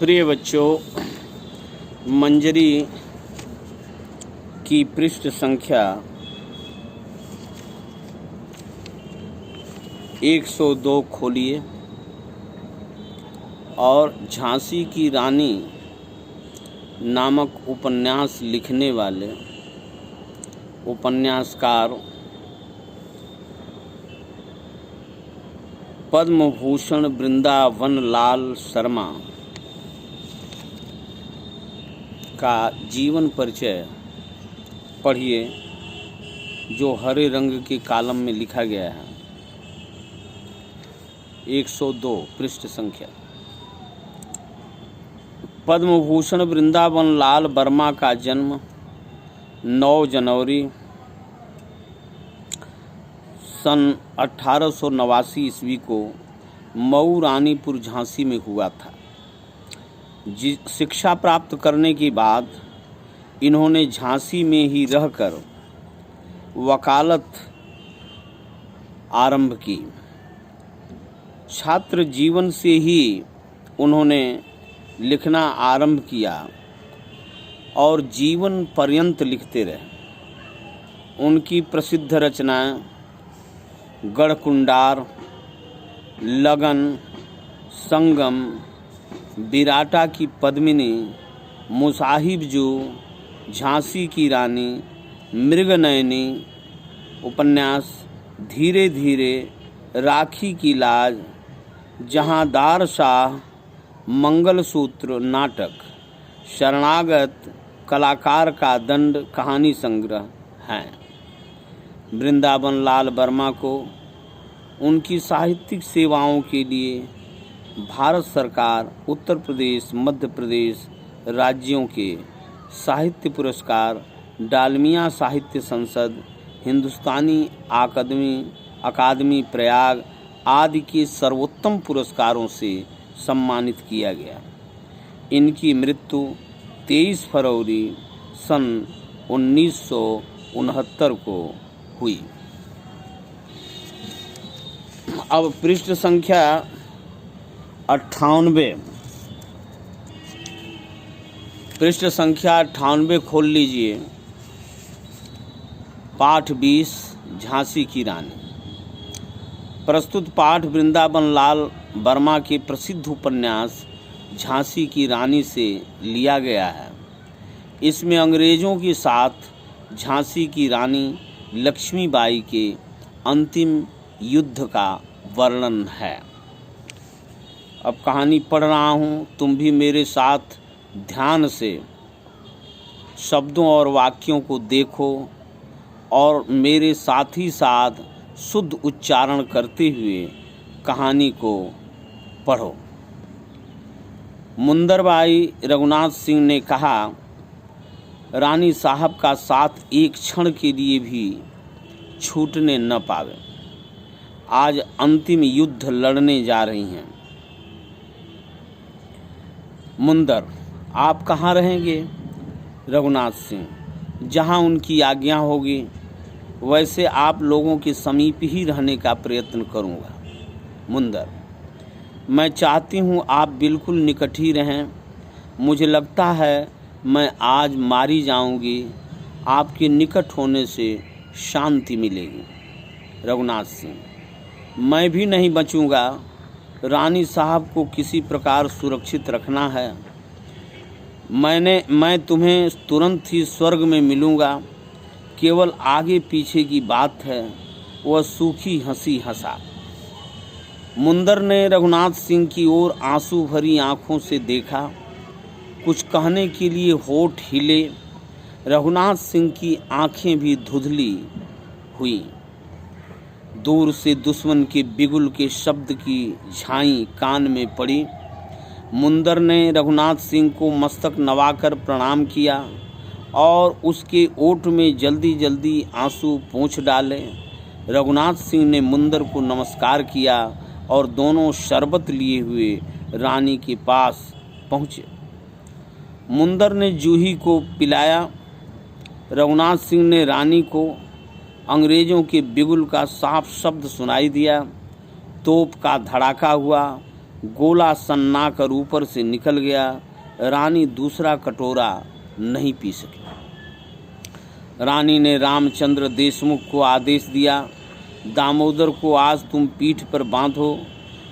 प्रिय बच्चों, मंजरी की पृष्ठ संख्या 102 खोलिए और झांसी की रानी नामक उपन्यास लिखने वाले उपन्यासकार पद्म भूषण वृंदावन लाल शर्मा का जीवन परिचय पढ़िए, जो हरे रंग के कॉलम में लिखा गया है। 102 पृष्ठ संख्या। पद्म भूषण वृंदावन लाल वर्मा का जन्म 9 जनवरी सन 1889 ईस्वी को मऊ रानीपुर झांसी में हुआ था। शिक्षा प्राप्त करने के बाद इन्होंने झांसी में ही रहकर वकालत आरंभ की। छात्र जीवन से ही उन्होंने लिखना आरंभ किया और जीवन पर्यंत लिखते रहे। उनकी प्रसिद्ध रचनाएं गढ़कुंडार, लगन, संगम, विराटा की पद्मिनी, मुसाहिबजू, झांसी की रानी, मृगनयनी उपन्यास, धीरे धीरे, राखी की लाज, जहांदार शाह, मंगलसूत्र नाटक, शरणागत, कलाकार का दंड कहानी संग्रह हैं। वृंदावन लाल वर्मा को उनकी साहित्यिक सेवाओं के लिए भारत सरकार, उत्तर प्रदेश, मध्य प्रदेश राज्यों के साहित्य पुरस्कार, डालमिया साहित्य संसद, हिंदुस्तानी अकादमी प्रयाग आदि के सर्वोत्तम पुरस्कारों से सम्मानित किया गया। इनकी मृत्यु 23 फरवरी सन 1969 को हुई। अब पृष्ठ संख्या 98, पृष्ठ संख्या 98 खोल लीजिए। पाठ 20, झांसी की रानी। प्रस्तुत पाठ वृंदावन लाल वर्मा के प्रसिद्ध उपन्यास झांसी की रानी से लिया गया है। इसमें अंग्रेजों के साथ झांसी की रानी लक्ष्मीबाई के अंतिम युद्ध का वर्णन है। अब कहानी पढ़ रहा हूँ, तुम भी मेरे साथ ध्यान से शब्दों और वाक्यों को देखो और मेरे साथ ही साथ शुद्ध उच्चारण करते हुए कहानी को पढ़ो। मुंदरबाई रघुनाथ सिंह ने कहा, रानी साहब का साथ एक क्षण के लिए भी छूटने न पावे। आज अंतिम युद्ध लड़ने जा रही हैं। मुंदर, आप कहाँ रहेंगे? रघुनाथ सिंह, जहाँ उनकी आज्ञा होगी वैसे आप लोगों के समीप ही रहने का प्रयत्न करूँगा। मुंदर, मैं चाहती हूँ आप बिल्कुल निकट ही रहें। मुझे लगता है मैं आज मारी जाऊँगी। आपके निकट होने से शांति मिलेगी। रघुनाथ सिंह, मैं भी नहीं बचूँगा। रानी साहब को किसी प्रकार सुरक्षित रखना है। मैं तुम्हें तुरंत ही स्वर्ग में मिलूँगा। केवल आगे पीछे की बात है। वह सूखी हंसी हंसा। मुंदर ने रघुनाथ सिंह की ओर आंसू भरी आंखों से देखा। कुछ कहने के लिए होठ हिले। रघुनाथ सिंह की आंखें भी धुंधली हुई। दूर से दुश्मन के बिगुल के शब्द की झाई कान में पड़ी। मुंदर ने रघुनाथ सिंह को मस्तक नवाकर प्रणाम किया और उसके ओठ में जल्दी जल्दी आंसू पोंछ डाले। रघुनाथ सिंह ने मुंदर को नमस्कार किया और दोनों शरबत लिए हुए रानी के पास पहुँचे। मुंदर ने जूही को पिलाया। रघुनाथ सिंह ने रानी को अंग्रेज़ों के बिगुल का साफ शब्द सुनाई दिया। तोप का धड़ाका हुआ। गोला सन्ना कर ऊपर से निकल गया। रानी दूसरा कटोरा नहीं पी सकी। रानी ने रामचंद्र देशमुख को आदेश दिया, दामोदर को आज तुम पीठ पर बांधो।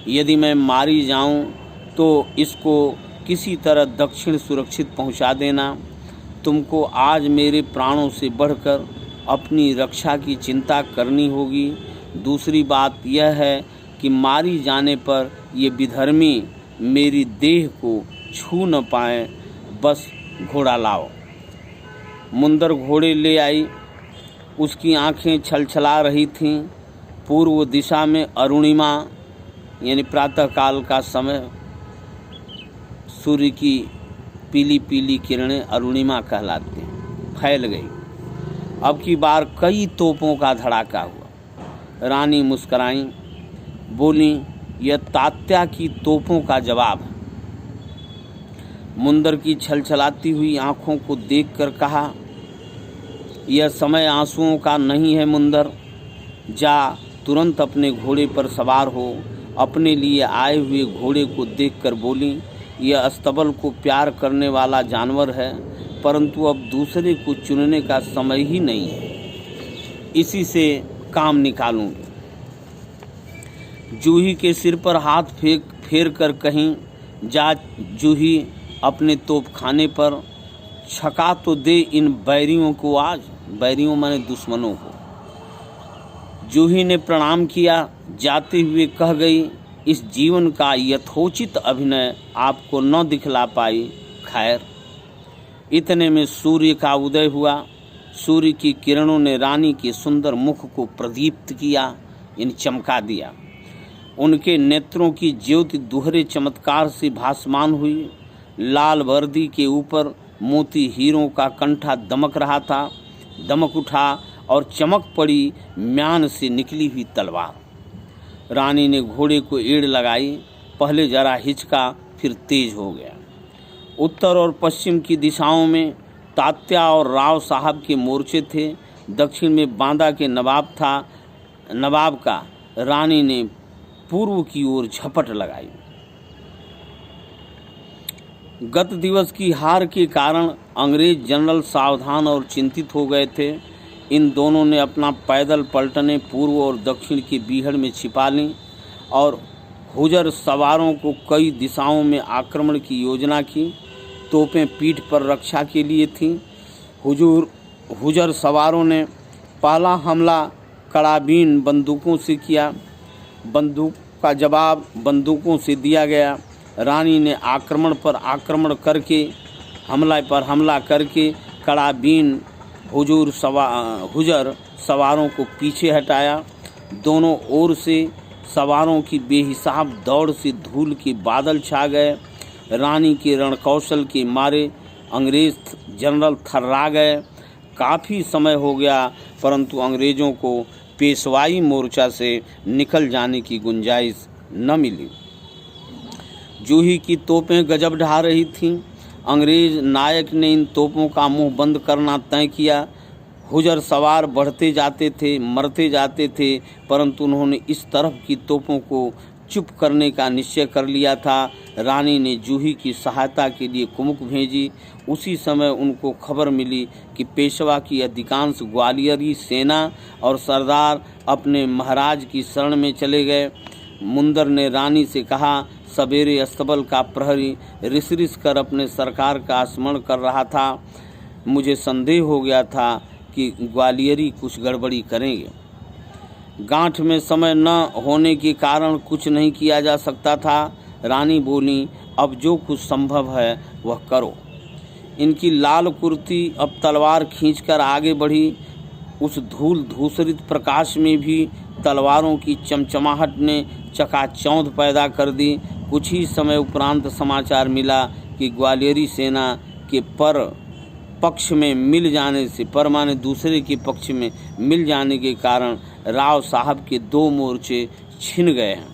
यदि मैं मारी जाऊं तो इसको किसी तरह दक्षिण सुरक्षित पहुंचा देना। तुमको आज मेरे प्राणों से बढ़कर अपनी रक्षा की चिंता करनी होगी। दूसरी बात यह है कि मारी जाने पर ये विधर्मी मेरी देह को छू न पाए। बस घोड़ा लाओ। मुंदर घोड़े ले आई। उसकी आंखें छलछला रही थीं। पूर्व दिशा में अरुणिमा यानी प्रातःकाल का समय, सूर्य की पीली पीली किरणें अरुणिमा कहलाती फैल गई। अब की बार कई तोपों का धड़ाका हुआ। रानी मुस्कराई, बोली, यह तात्या की तोपों का जवाब है। मुंदर की छलछलाती हुई आंखों को देखकर कहा, यह समय आंसुओं का नहीं है मुंदर। जा तुरंत अपने घोड़े पर सवार हो। अपने लिए आए हुए घोड़े को देखकर बोली, यह अस्तबल को प्यार करने वाला जानवर है, परंतु अब दूसरे को चुनने का समय ही नहीं है। इसी से काम निकालूंगी। जूही के सिर पर हाथ फेर कर कहीं, जा जूही अपने तोपखाने पर छका तो दे इन बैरियों को आज। बैरियों माने दुश्मनों को। जूही ने प्रणाम किया। जाते हुए कह गई, इस जीवन का यथोचित अभिनय आपको न दिखला पाई। खैर। इतने में सूर्य का उदय हुआ। सूर्य की किरणों ने रानी के सुंदर मुख को प्रदीप्त किया, चमका दिया। उनके नेत्रों की ज्योति दोहरे चमत्कार से भासमान हुई। लाल वर्दी के ऊपर मोती हीरों का कंठा दमक रहा था। दमक उठा और चमक पड़ी म्यान से निकली हुई तलवार। रानी ने घोड़े को एड़ लगाई। पहले जरा हिचका, फिर तेज हो गया। उत्तर और पश्चिम की दिशाओं में तात्या और राव साहब के मोर्चे थे। दक्षिण में बांदा के नवाब का। रानी ने पूर्व की ओर झपट लगाई। गत दिवस की हार के कारण अंग्रेज जनरल सावधान और चिंतित हो गए थे। इन दोनों ने अपना पैदल पलटने पूर्व और दक्षिण की बीहड़ में छिपा ली और हुजर सवारों को कई दिशाओं में आक्रमण की योजना की। तोपें पीठ पर रक्षा के लिए थीं। हुजर सवारों ने पहला हमला कराबीन बंदूकों से किया। बंदूक का जवाब बंदूकों से दिया गया। रानी ने आक्रमण पर आक्रमण करके, हमला पर हमला करके कराबीन हुजर सवारों को पीछे हटाया। दोनों ओर से सवारों की बेहिसाब दौड़ से धूल के बादल छा गए। रानी के रणकौशल के मारे अंग्रेज जनरल थर्रा गए। काफ़ी समय हो गया, परंतु अंग्रेज़ों को पेशवाई मोर्चा से निकल जाने की गुंजाइश न मिली। जूही की तोपें गजब ढा रही थीं। अंग्रेज नायक ने इन तोपों का मुंह बंद करना तय किया। हुजर सवार बढ़ते जाते थे, मरते जाते थे, परंतु उन्होंने इस तरफ की तोपों को चुप करने का निश्चय कर लिया था। रानी ने जूही की सहायता के लिए कुमुक भेजी। उसी समय उनको खबर मिली कि पेशवा की अधिकांश ग्वालियरी सेना और सरदार अपने महाराज की शरण में चले गए। मुंदर ने रानी से कहा, सवेरे अस्तबल का प्रहरी रिस कर अपने सरकार का स्मरण कर रहा था। मुझे संदेह हो गया था कि ग्वालियरी कुछ गड़बड़ी करेंगे। गांठ में समय न होने के कारण कुछ नहीं किया जा सकता था। रानी बोली, अब जो कुछ संभव है वह करो। इनकी लाल कुर्ती अब तलवार खींचकर आगे बढ़ी। उस धूल धूसरित प्रकाश में भी तलवारों की चमचमाहट ने चकाचौंध पैदा कर दी। कुछ ही समय उपरांत समाचार मिला कि ग्वालियरी सेना के पक्ष में मिल जाने से, पर माने दूसरे के पक्ष में मिल जाने के कारण राव साहब के 2 मोर्चे छिन गए हैं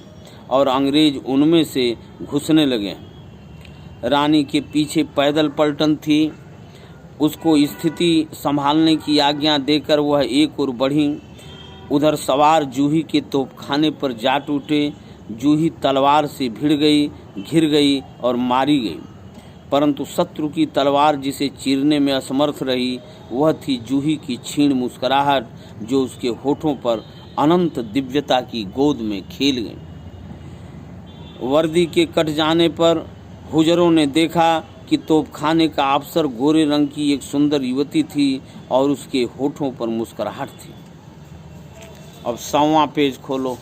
और अंग्रेज उनमें से घुसने लगे हैं। रानी के पीछे पैदल पलटन थी। उसको स्थिति संभालने की आज्ञा देकर वह एक ओर बढ़ी। उधर सवार जूही के तोपखाने पर जा टूटे। जूही तलवार से भिड़ गई, घिर गई और मारी गई। परंतु शत्रु की तलवार जिसे चीरने में असमर्थ रही वह थी जूही की क्षीण मुस्कुराहट, जो उसके होठों पर अनंत दिव्यता की गोद में खेल गई। वर्दी के कट जाने पर हुजरों ने देखा कि तोपखाने का अफसर गोरे रंग की एक सुंदर युवती थी और उसके होठों पर मुस्कुराहट थी। अब 100वां पेज खोलो।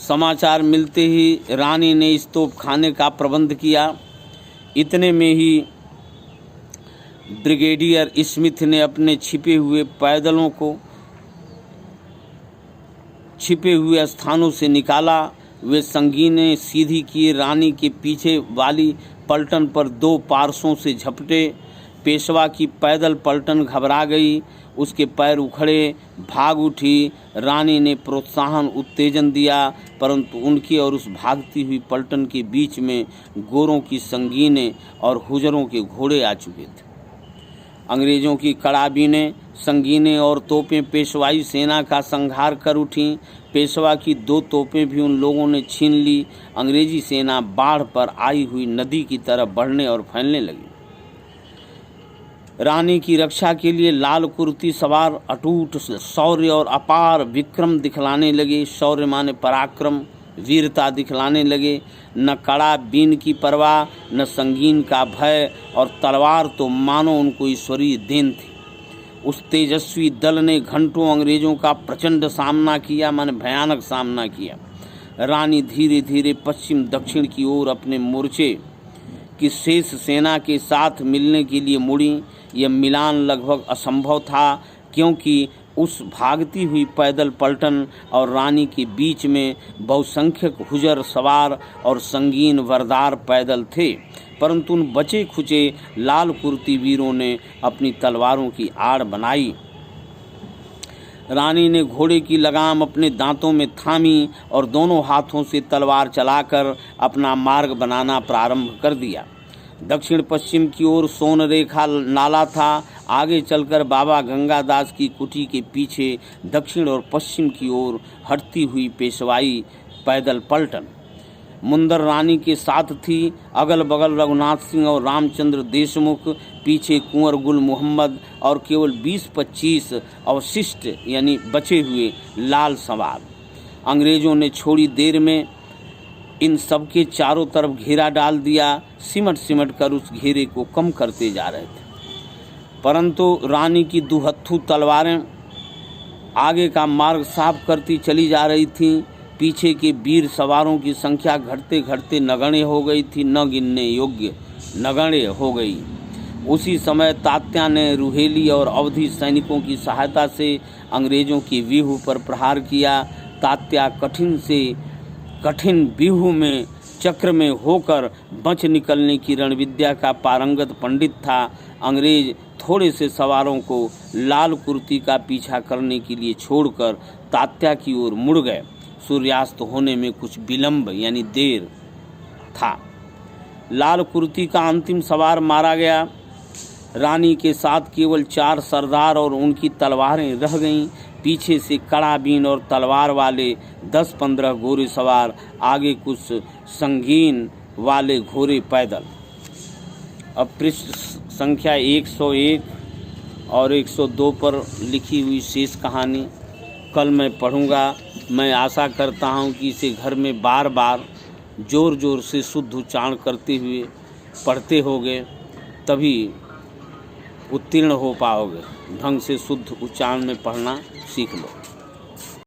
समाचार मिलते ही रानी ने इस तोपखाने का प्रबंध किया। इतने में ही ब्रिगेडियर स्मिथ ने अपने छिपे हुए पैदलों को छिपे हुए स्थानों से निकाला। वे संगीनें सीधी किए रानी के पीछे वाली पलटन पर 2 पार्श्वों से झपटे। पेशवा की पैदल पलटन घबरा गई, उसके पैर उखड़े, भाग उठी। रानी ने प्रोत्साहन उत्तेजन दिया, परंतु उनकी और उस भागती हुई पलटन के बीच में गोरों की संगीनें और हुजरों के घोड़े आ चुके थे। अंग्रेजों की कड़ाबीनें, संगीनें और तोपें पेशवाई सेना का संहार कर उठीं। पेशवा की 2 तोपें भी उन लोगों ने छीन ली। अंग्रेजी सेना बाढ़ पर आई हुई नदी की तरफ बढ़ने और फैलने लगी। रानी की रक्षा के लिए लाल कुर्ती सवार अटूट शौर्य और अपार विक्रम दिखलाने लगे। शौर्य माने पराक्रम, वीरता दिखलाने लगे। न कड़ा बीन की परवाह, न संगीन का भय, और तलवार तो मानो उनको ईश्वरीय देन थी। उस तेजस्वी दल ने घंटों अंग्रेजों का प्रचंड सामना किया, माने भयानक सामना किया। रानी धीरे धीरे पश्चिम दक्षिण की ओर अपने मोर्चे की शेष सेना के साथ मिलने के लिए मुड़ी। यह मिलान लगभग असंभव था, क्योंकि उस भागती हुई पैदल पलटन और रानी के बीच में बहुसंख्यक हुजर सवार और संगीन वरदार पैदल थे। परंतु उन बचे खुचे लाल कुर्ती वीरों ने अपनी तलवारों की आड़ बनाई। रानी ने घोड़े की लगाम अपने दांतों में थामी और दोनों हाथों से तलवार चलाकर अपना मार्ग बनाना प्रारंभ कर दिया। दक्षिण पश्चिम की ओर सोन रेखा नाला था। आगे चलकर बाबा गंगादास की कुटी के पीछे दक्षिण और पश्चिम की ओर हटती हुई पेशवाई पैदल पलटन मुंदर रानी के साथ थी। अगल बगल रघुनाथ सिंह और रामचंद्र देशमुख, पीछे कुंवर गुल मोहम्मद और केवल 20-25 अवशिष्ट यानी बचे हुए लाल सवार। अंग्रेजों ने थोड़ी देर में इन सबके चारों तरफ घेरा डाल दिया। सिमट सिमट कर उस घेरे को कम करते जा रहे थे, परंतु रानी की दुहत्थू तलवारें आगे का मार्ग साफ करती चली जा रही थीं। पीछे के वीर सवारों की संख्या घटते घटते नगण्य हो गई थी, न गिनने योग्य नगण्य हो गई। उसी समय तात्या ने रुहेली और अवधी सैनिकों की सहायता से अंग्रेजों की व्यूह पर प्रहार किया। तात्या कठिन से कठिन व्यूह में चक्र में होकर बच निकलने की रणविद्या का पारंगत पंडित था। अंग्रेज थोड़े से सवारों को लाल कुर्ती का पीछा करने के लिए छोड़कर तात्या की ओर मुड़ गए। सूर्यास्त होने में कुछ विलंब यानी देर था। लाल कुर्ती का अंतिम सवार मारा गया। रानी के साथ केवल 4 सरदार और उनकी तलवारें रह गईं। पीछे से कड़ाबीन और तलवार वाले 10-15 घोड़े सवार, आगे कुछ संगीन वाले घोड़े पैदल। अब पृष्ठ संख्या 101 और 102 पर लिखी हुई शेष कहानी कल मैं पढ़ूंगा। मैं आशा करता हूं कि इसे घर में बार बार जोर जोर से शुद्ध उच्चारण करते हुए पढ़ते होगे, तभी उत्तीर्ण हो पाओगे। ढंग से शुद्ध उच्चारण में पढ़ना सीख लो।